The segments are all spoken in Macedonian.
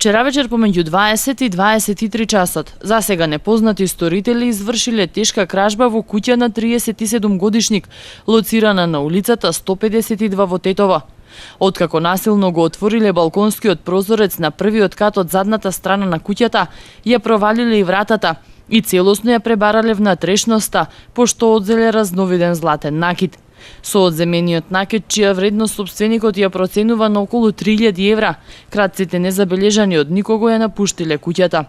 Вчера вечер помеѓу 20 и 23 часот, засега непознати сторители извршиле тешка кражба во куќа на 37 годишник, лоцирана на улицата 152 во Тетово. Откако насилно го отвориле балконскиот прозорец на првиот кат од задната страна на куќата, ја провалиле и вратата и целосно ја пребарале внатрешноста, пошто одзеле разновиден златен накид. Со одземениот накид, чија вредност собственикот ја проценува на околу 3000 евра, кратците незабележани од никого ја напуштиле куќата.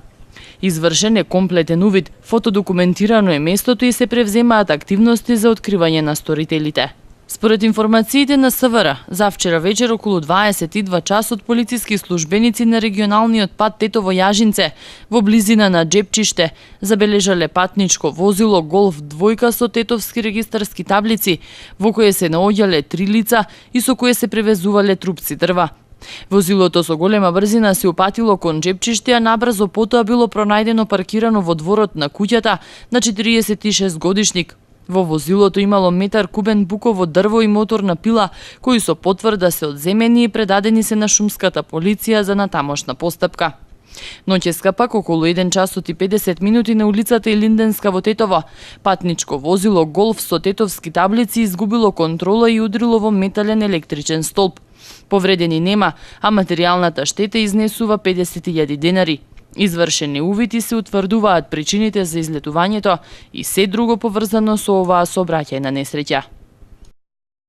Извршен е комплетен увид, фотодокументирано е местото и се превземаат активности за откривање на сторителите. Според информациите на СВР, завчера вечер околу 22 часот полициски службеници на регионалниот пат Тетово-Јажинце во близина на Джепчиште забележале патничко возило Голф двојка со тетовски регистарски таблици, во кое се наоѓале 3 лица и со кое се превезувале трупци дрва. Возилото со голема брзина се упатило кон Джепчиште, а набрзо потоа било пронајдено паркирано во дворот на куќата на 46 годишник. Во возилото имало метар кубен буково дрво и моторна пила, кои со потврда се одземени и предадени се на шумската полиција за натамошна постапка. Ноќеска пак околу 1 часот и 50 минути на улицата Илинденска во Тетово, патничко возило Голф со тетовски таблици изгубило контрола и удрило во метален електричен столб. Повредени нема, а материјалната штета изнесува 50.000 денари. Извршени увид и се утврдуваат причините за излетувањето и се друго поврзано со оваа сообраќајна несреќа.